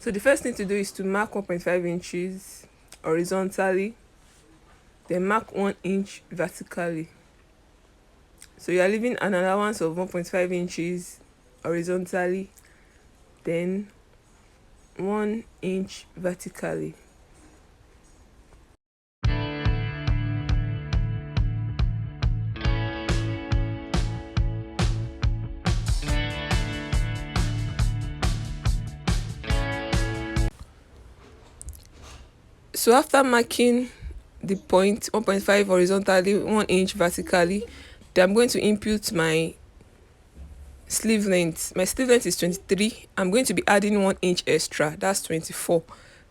So the first thing to do is to mark 1.5 inches horizontally, then mark 1 inch vertically. So you are leaving an allowance of 1.5 inches horizontally, then 1 inch vertically. So after marking the point 1.5 horizontally, 1 inch vertically, then I'm going to input my sleeve length. My sleeve length is 23. I'm going to be adding 1 inch extra, that's 24.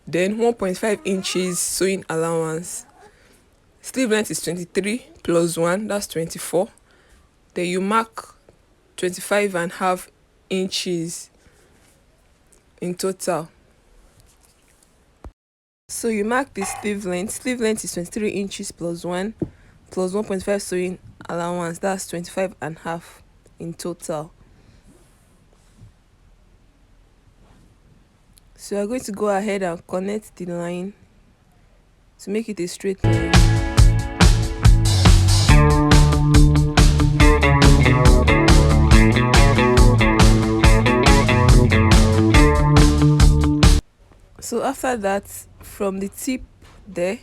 Then 1.5 inches sewing allowance. Sleeve length is 23 plus 1, that's 24. Then you mark 25.5 inches in total. So you mark the sleeve length. Sleeve length is 23 inches plus 1 plus 1.5 sewing allowance, that's 25.5 in total. So you're going to go ahead and connect the line to make it a straight line. So after that, from the tip there,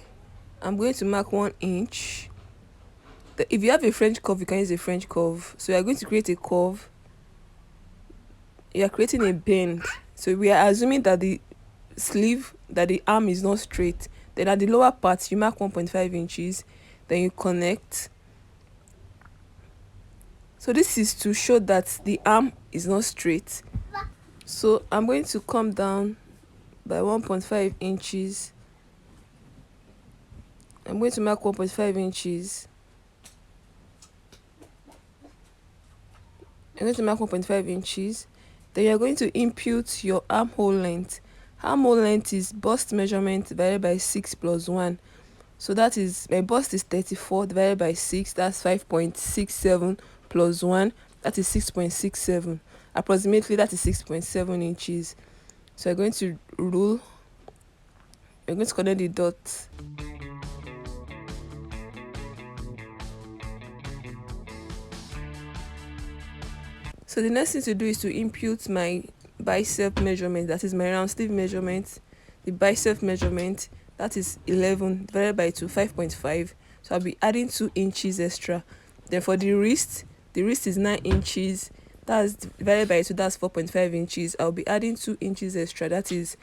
I'm going to mark 1 inch. If you have a French curve, you can use a French curve. So you are going to create a curve. You are creating a bend. So we are assuming that the arm is not straight. Then at the lower part, you mark 1.5 inches. Then you connect. So this is to show that the arm is not straight. So I'm going to come down by 1.5 inches. I'm going to mark 1.5 inches. I'm going to mark 1.5 inches. Then you're going to impute your armhole length. Armhole length is bust measurement divided by 6 plus 1. So that is, my bust is 34 divided by 6, that's 5.67 plus 1, that is 6.67. Approximately, that is 6.7 inches. So you're going to rule, you're going to connect the dots. So the next thing to do is to impute my bicep measurement, that is my round sleeve measurement. The bicep measurement, that is 11 divided by 2, 5.5. So I'll be adding 2 inches extra. Then for the wrist is 9 inches, that's divided by 2, that's 4.5 inches. I'll be adding 2 inches extra, that is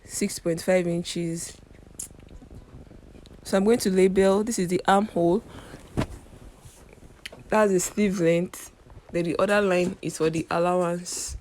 6.5 inches. So I'm going to label, this is the armhole, that's the sleeve length. Then the other line is for the allowance.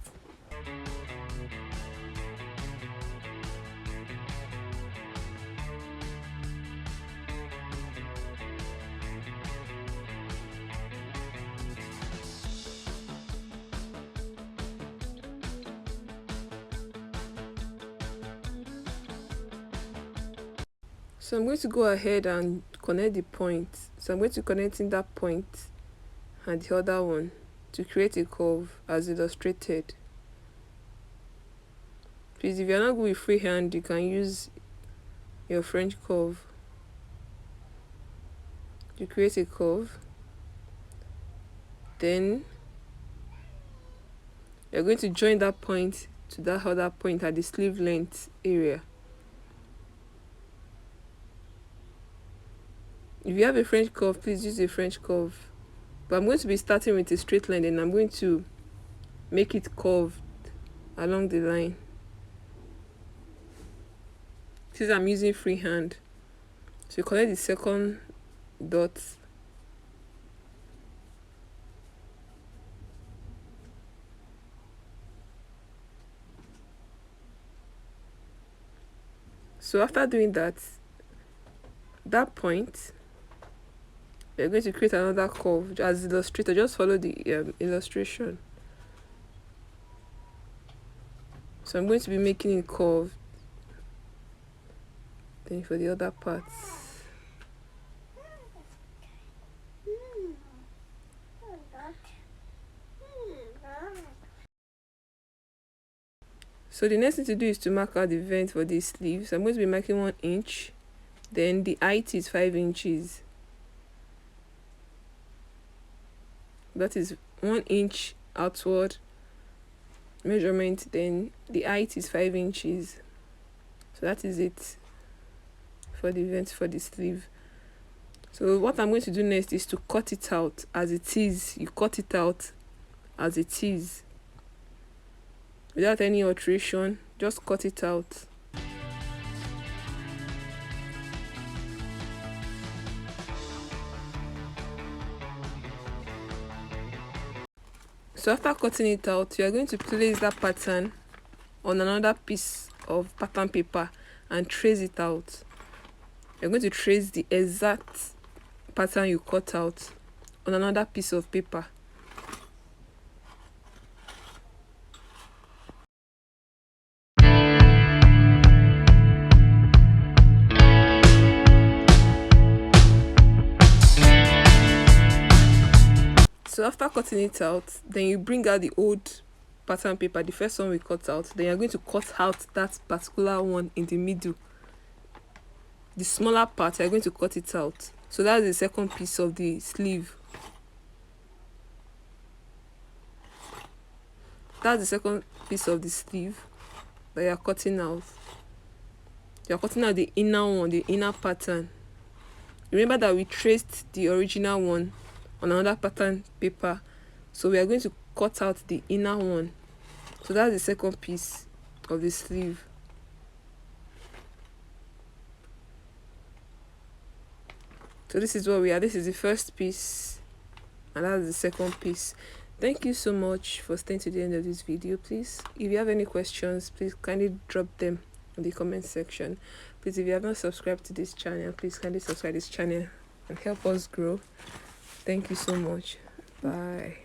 So I'm going to go ahead and connect the point. So I'm going to connect in that point and the other one to create a curve as illustrated. Please, if you're not good with freehand, you can use your French curve to create a curve. Then you're going to join that point to that other point at the sleeve length area. If you have a French curve, please use a French curve. But I'm going to be starting with a straight line, and I'm going to make it curved along the line. Since I'm using freehand, so you connect the second dot. So after doing that point, we're going to create another curve as illustrated. Just follow the illustration. So I'm going to be making it curved. Then for the other parts. So the next thing to do is to mark out the vent for this sleeve. So I'm going to be marking 1 inch. Then the height is 5 inches. That is 1 inch outward measurement. Then the height is 5 inches. So that is it for the vent for the sleeve. So what I'm going to do next is to cut it out as it is. You cut it out as it is without any alteration. Just cut it out. So after cutting it out, you are going to place that pattern on another piece of pattern paper and trace it out. You're going to trace the exact pattern you cut out on another piece of paper. So after cutting it out, then you bring out the old pattern paper, the first one we cut out. Then you're going to cut out that particular one in the middle. The smaller part, you're going to cut it out. So that's the second piece of the sleeve. That's the second piece of the sleeve that you're cutting out. You're cutting out the inner one, the inner pattern. Remember that we traced the original one on another pattern paper, so we are going to cut out the inner one. So that's the second piece of the sleeve. So this is what we are. This is the first piece and that's the second piece. Thank you so much for staying to the end of this video. Please, if you have any questions, please kindly drop them in the comment section. Please, if you have not subscribed to this channel, please kindly subscribe to this channel and help us grow. Thank you so much. Bye.